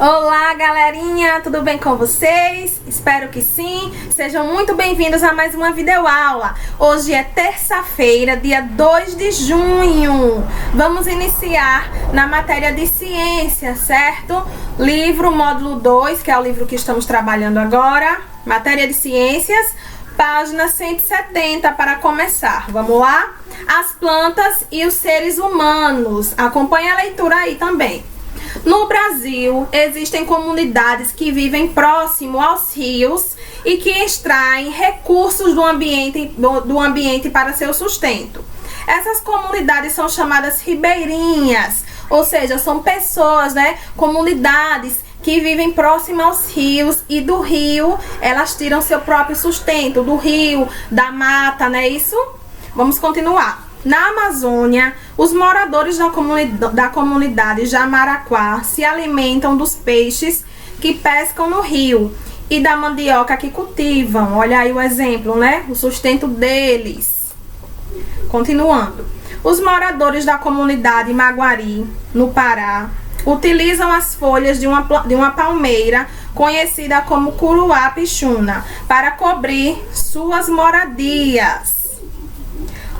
Olá, galerinha, tudo bem com vocês? Espero que sim. Sejam muito bem-vindos a mais uma videoaula. Hoje é terça-feira, dia 2 de junho. Vamos iniciar na matéria de ciência, certo? Livro módulo 2, que é o livro que estamos trabalhando agora. Matéria de ciências, página 170 para começar. Vamos lá? As plantas e os seres humanos. Acompanhe a leitura aí também. No Brasil, existem comunidades que vivem próximo aos rios e que extraem recursos do ambiente para seu sustento. Essas comunidades são chamadas ribeirinhas, ou seja, são pessoas, comunidades que vivem próximo aos rios e do rio elas tiram seu próprio sustento, do rio, da mata, não é isso? Vamos continuar. Na Amazônia, os moradores da comunidade Jamaraquá se alimentam dos peixes que pescam no rio e da mandioca que cultivam. Olha aí o exemplo, O sustento deles. Continuando. Os moradores da comunidade Maguari, no Pará, utilizam as folhas de uma palmeira conhecida como curuá pichuna para cobrir suas moradias.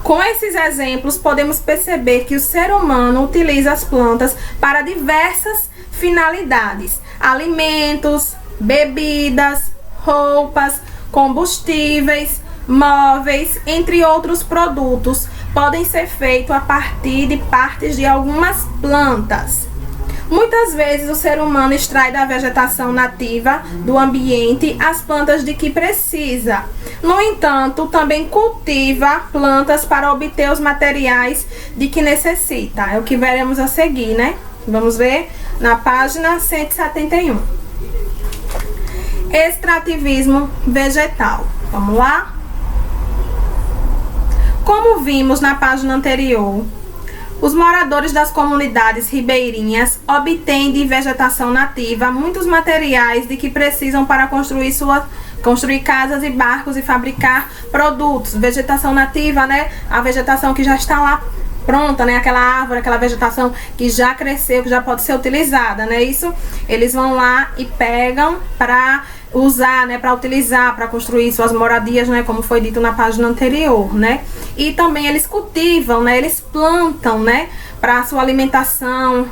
Com esses exemplos, podemos perceber que o ser humano utiliza as plantas para diversas finalidades: alimentos, bebidas, roupas, combustíveis, móveis, entre outros produtos, podem ser feitos a partir de partes de algumas plantas. Muitas vezes o ser humano extrai da vegetação nativa do ambiente as plantas de que precisa. No entanto, também cultiva plantas para obter os materiais de que necessita. É o que veremos a seguir, Vamos ver na página 171. Extrativismo vegetal. Vamos lá? Como vimos na página anterior, os moradores das comunidades ribeirinhas obtêm de vegetação nativa muitos materiais de que precisam para construir casas e barcos e fabricar produtos. Vegetação nativa, A vegetação que já está lá pronta, Aquela árvore, aquela vegetação que já cresceu, que já pode ser utilizada, Isso? Eles vão lá e pegam para usar, para utilizar, para construir suas moradias, como foi dito na página anterior, E também eles cultivam, eles plantam, para sua alimentação,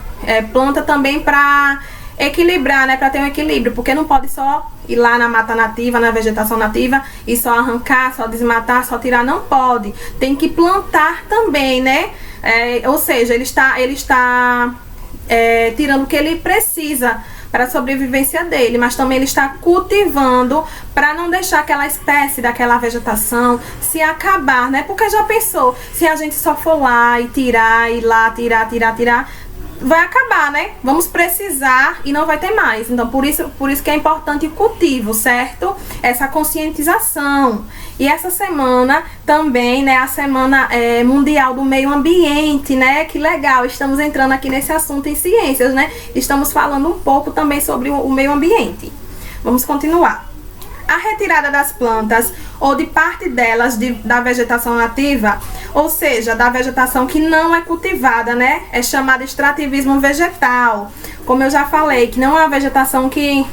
planta também para equilibrar, para ter um equilíbrio, porque não pode só ir lá na mata nativa, na vegetação nativa e só arrancar, só desmatar, só tirar, não pode. Tem que plantar também, ou seja, ele está tirando o que ele precisa para a sobrevivência dele, mas também ele está cultivando para não deixar aquela espécie daquela vegetação se acabar, Porque já pensou, se a gente só for lá e tirar, tirar, vai acabar, Vamos precisar e não vai ter mais. Então, por isso que é importante o cultivo, certo? Essa conscientização. E essa semana também, a Semana Mundial do Meio Ambiente, Que legal, estamos entrando aqui nesse assunto em ciências, Estamos falando um pouco também sobre o meio ambiente. Vamos continuar. A retirada das plantas ou de parte delas da vegetação nativa, ou seja, da vegetação que não é cultivada, é chamada extrativismo vegetal. Como eu já falei, que não é uma vegetação que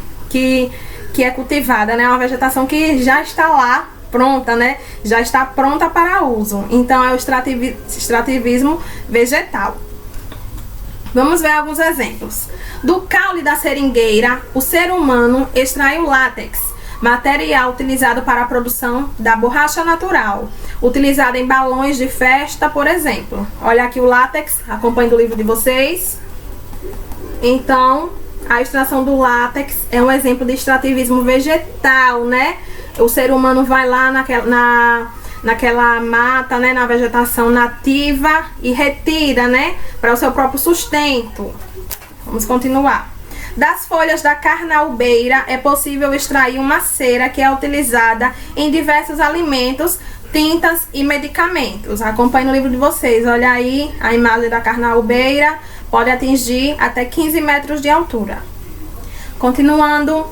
é cultivada, É uma vegetação que já está lá pronta, Já está pronta para uso. Então é o extrativismo vegetal. Vamos ver alguns exemplos. Do caule da seringueira, o ser humano extrai o látex, material utilizado para a produção da borracha natural, utilizada em balões de festa, por exemplo. Olha aqui o látex, acompanhe do livro de vocês. Então, a extração do látex é um exemplo de extrativismo vegetal, O ser humano vai lá naquela mata, na vegetação nativa e retira, para o seu próprio sustento. Vamos continuar. Das folhas da carnaubeira é possível extrair uma cera que é utilizada em diversos alimentos, tintas e medicamentos. Acompanhe no livro de vocês. Olha aí a imagem da carnaubeira. Pode atingir até 15 metros de altura. Continuando.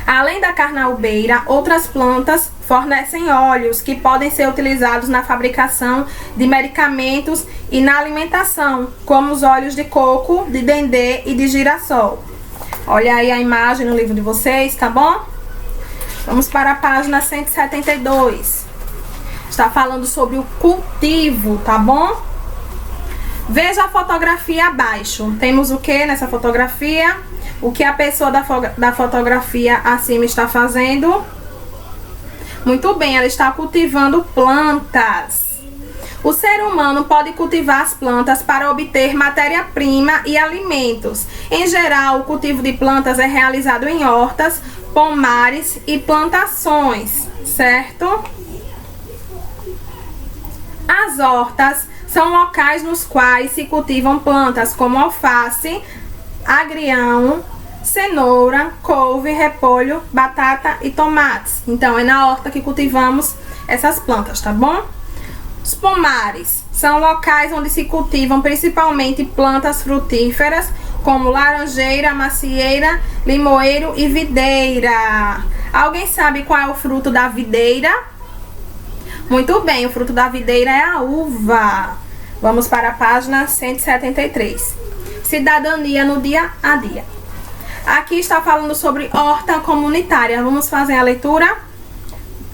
Além da carnaubeira, outras plantas fornecem óleos que podem ser utilizados na fabricação de medicamentos e na alimentação, como os óleos de coco, de dendê e de girassol. Olha aí a imagem no livro de vocês, tá bom? Vamos para a página 172. Está falando sobre o cultivo, tá bom? Veja a fotografia abaixo. Temos o que nessa fotografia? O que a pessoa da fotografia acima está fazendo? Muito bem, ela está cultivando plantas. O ser humano pode cultivar as plantas para obter matéria-prima e alimentos. Em geral, o cultivo de plantas é realizado em hortas, pomares e plantações, certo? As hortas são locais nos quais se cultivam plantas como alface, agrião, cenoura, couve, repolho, batata e tomates. Então, é na horta que cultivamos essas plantas, tá bom? Os pomares são locais onde se cultivam principalmente plantas frutíferas, como laranjeira, macieira, limoeiro e videira. Alguém sabe qual é o fruto da videira? Muito bem, o fruto da videira é a uva. Vamos para a página 173. Cidadania no dia a dia. Aqui está falando sobre horta comunitária. Vamos fazer a leitura?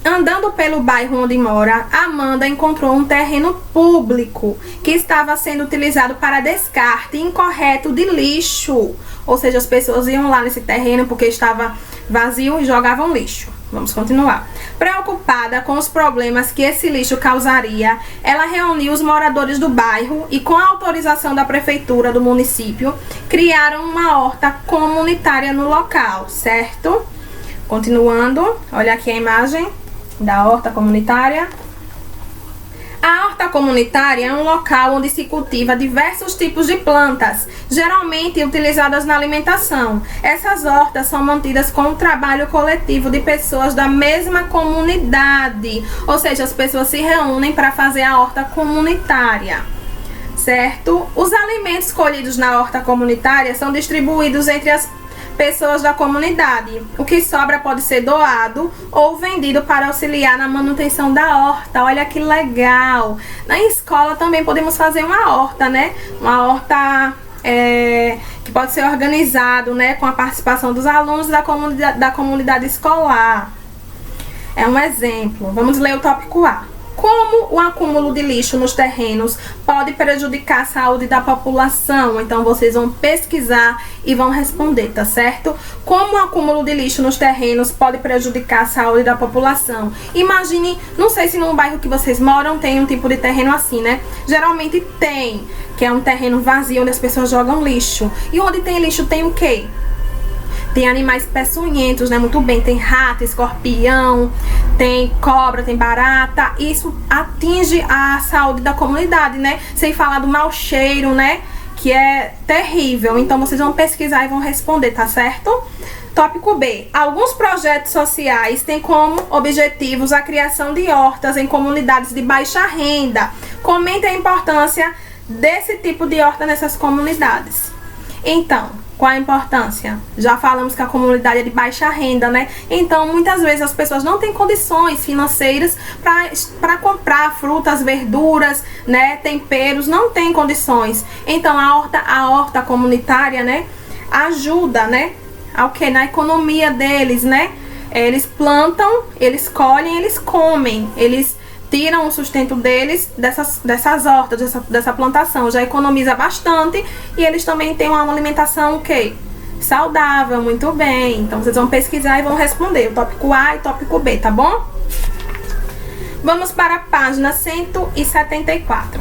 Andando pelo bairro onde mora, Amanda encontrou um terreno público que estava sendo utilizado para descarte incorreto de lixo. Ou seja, as pessoas iam lá nesse terreno porque estava vazio e jogavam lixo. Vamos continuar. Preocupada com os problemas que esse lixo causaria, ela reuniu os moradores do bairro e, com a autorização da prefeitura do município, criaram uma horta comunitária no local, certo? Continuando, olha aqui a imagem da horta comunitária. A horta comunitária é um local onde se cultiva diversos tipos de plantas, geralmente utilizadas na alimentação. Essas hortas são mantidas com um trabalho coletivo de pessoas da mesma comunidade, ou seja, as pessoas se reúnem para fazer a horta comunitária, certo? Os alimentos colhidos na horta comunitária são distribuídos entre as pessoas da comunidade. O que sobra pode ser doado ou vendido para auxiliar na manutenção da horta. Olha que legal! Na escola também podemos fazer uma horta, né? Uma horta que pode ser organizado, né? Com a participação dos alunos da comunidade escolar. É um exemplo. Vamos ler o tópico A. Como o acúmulo de lixo nos terrenos pode prejudicar a saúde da população? Então, vocês vão pesquisar e vão responder, tá certo? Como o acúmulo de lixo nos terrenos pode prejudicar a saúde da população? Imagine, não sei se no bairro que vocês moram tem um tipo de terreno assim, né? Geralmente tem, que é um terreno vazio onde as pessoas jogam lixo. E onde tem lixo tem o quê? Tem animais peçonhentos, né? Muito bem, tem rato, escorpião, tem cobra, tem barata. Isso atinge a saúde da comunidade, né? Sem falar do mau cheiro, né? Que é terrível. Então, vocês vão pesquisar e vão responder, tá certo? Tópico B. Alguns projetos sociais têm como objetivos a criação de hortas em comunidades de baixa renda. Comente a importância desse tipo de horta nessas comunidades. Então, qual a importância? Já falamos que a comunidade é de baixa renda, né? Então, muitas vezes as pessoas não têm condições financeiras para comprar frutas, verduras, né? Temperos, não tem condições. Então, a horta comunitária, né? Ajuda, né? Ao que? Na economia deles, né? Eles plantam, eles colhem, eles comem, eles tiram o sustento deles dessas hortas, dessa plantação. Já economiza bastante e eles também têm uma alimentação o quê? Saudável, muito bem. Então, vocês vão pesquisar e vão responder o tópico A e tópico B, tá bom? Vamos para a página 174.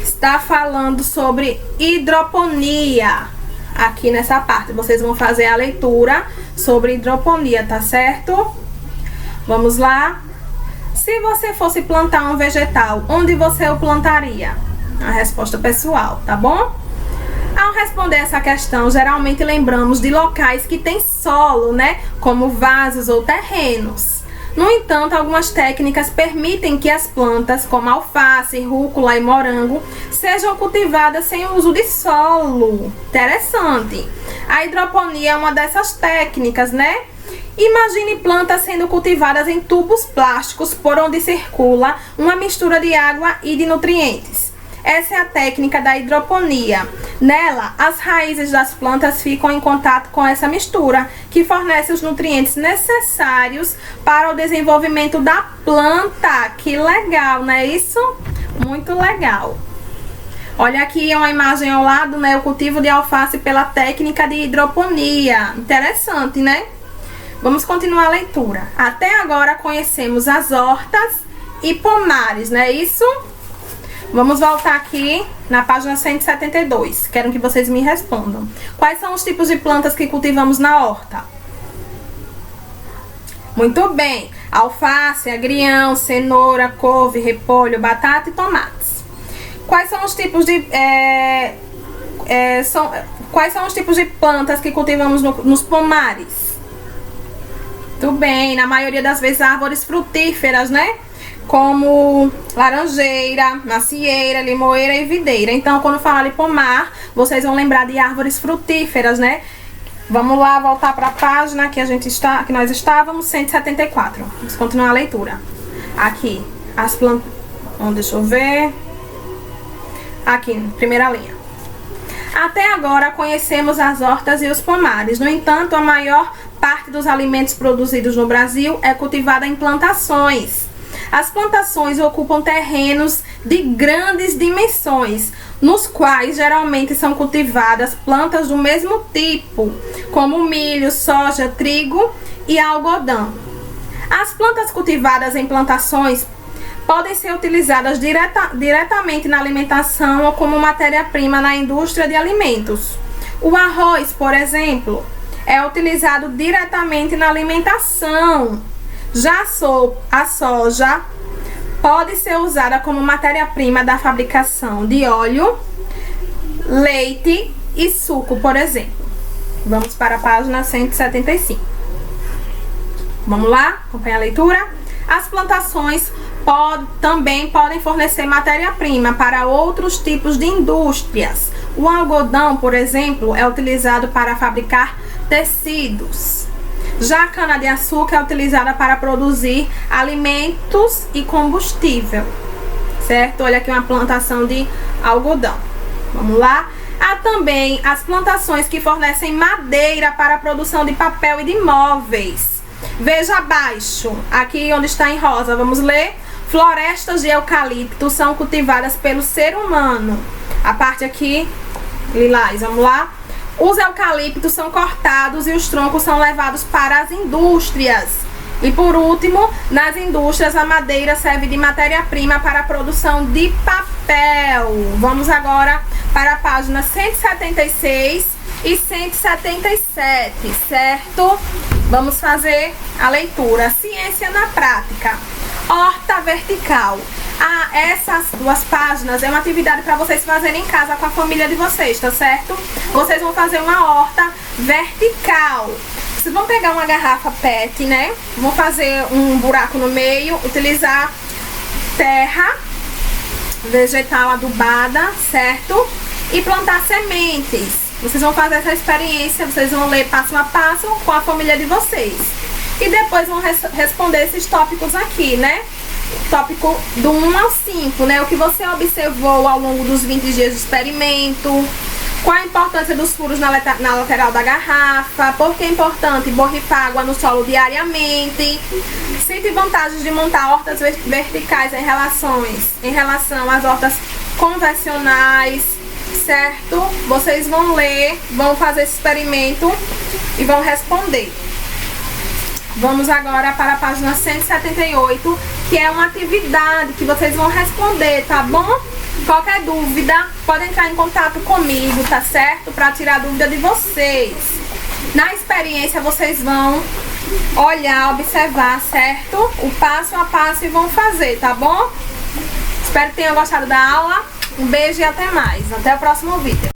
Está falando sobre hidroponia. Aqui nessa parte, vocês vão fazer a leitura sobre hidroponia, tá certo? Vamos lá. Se você fosse plantar um vegetal, onde você o plantaria? A resposta pessoal, tá bom? Ao responder essa questão, geralmente lembramos de locais que têm solo, né? Como vasos ou terrenos. No entanto, algumas técnicas permitem que as plantas, como alface, rúcula e morango, sejam cultivadas sem o uso de solo. Interessante. A hidroponia é uma dessas técnicas, né? Imagine plantas sendo cultivadas em tubos plásticos por onde circula uma mistura de água e de nutrientes. Essa é a técnica da hidroponia. Nela, as raízes das plantas ficam em contato com essa mistura, que fornece os nutrientes necessários para o desenvolvimento da planta. Que legal, não é isso? Muito legal. Olha aqui uma imagem ao lado, né? O cultivo de alface pela técnica de hidroponia. Interessante, né? Vamos continuar a leitura. Até agora conhecemos as hortas e pomares, não é isso? Vamos voltar aqui na página 172. Quero que vocês me respondam. Quais são os tipos de plantas que cultivamos na horta? Muito bem. Alface, agrião, cenoura, couve, repolho, batata e tomates. Quais são os tipos de quais são os tipos de plantas que cultivamos nos pomares? Muito bem, na maioria das vezes árvores frutíferas, né? Como laranjeira, macieira, limoeira e videira. Então, quando falar de pomar, vocês vão lembrar de árvores frutíferas, né? Vamos lá, voltar para a página que nós estávamos, 174. Vamos continuar a leitura. Aqui, as plantas. Deixa eu ver. Aqui, primeira linha. Até agora conhecemos as hortas e os pomares. No entanto, a maior parte dos alimentos produzidos no Brasil é cultivada em plantações. As plantações ocupam terrenos de grandes dimensões, nos quais geralmente são cultivadas plantas do mesmo tipo, como milho, soja, trigo e algodão. As plantas cultivadas em plantações podem ser utilizadas diretamente na alimentação ou como matéria-prima na indústria de alimentos. O arroz, por exemplo, é utilizado diretamente na alimentação. Já a soja pode ser usada como matéria-prima da fabricação de óleo, leite e suco, por exemplo. Vamos para a página 175. Vamos lá? Acompanha a leitura? As plantações também podem fornecer matéria-prima para outros tipos de indústrias. O algodão, por exemplo, é utilizado para fabricar tecidos. Já a cana-de-açúcar é utilizada para produzir alimentos e combustível. Certo? Olha aqui uma plantação de algodão. Vamos lá? Há também as plantações que fornecem madeira para a produção de papel e de móveis. Veja abaixo, aqui onde está em rosa, vamos ler? Florestas de eucalipto são cultivadas pelo ser humano. A parte aqui, lilás, vamos lá? Os eucaliptos são cortados e os troncos são levados para as indústrias. E por último, nas indústrias a madeira serve de matéria-prima para a produção de papel. Vamos agora para a página 176 e 177, certo? Vamos fazer a leitura. Ciência na prática. Horta vertical. Essas duas páginas é uma atividade para vocês fazerem em casa com a família de vocês, tá certo? Vocês vão fazer uma horta vertical. Vocês vão pegar uma garrafa PET, né? Vão fazer um buraco no meio, utilizar terra vegetal adubada, certo? E plantar sementes. Vocês vão fazer essa experiência, vocês vão ler passo a passo com a família de vocês. E depois vão responder esses tópicos aqui, né? Tópico do 1 ao 5, né? O que você observou ao longo dos 20 dias de experimento. Qual a importância dos furos na lateral da garrafa? Por que é importante borrifar água no solo diariamente? 5 vantagens de montar hortas verticais em relação às hortas convencionais, certo? Vocês vão ler, vão fazer esse experimento e vão responder. Vamos agora para a página 178, que é uma atividade que vocês vão responder, tá bom? Qualquer dúvida, pode entrar em contato comigo, tá certo? Para tirar a dúvida de vocês. Na experiência, vocês vão olhar, observar, certo? O passo a passo e vão fazer, tá bom? Espero que tenham gostado da aula. Um beijo e até mais. Até o próximo vídeo.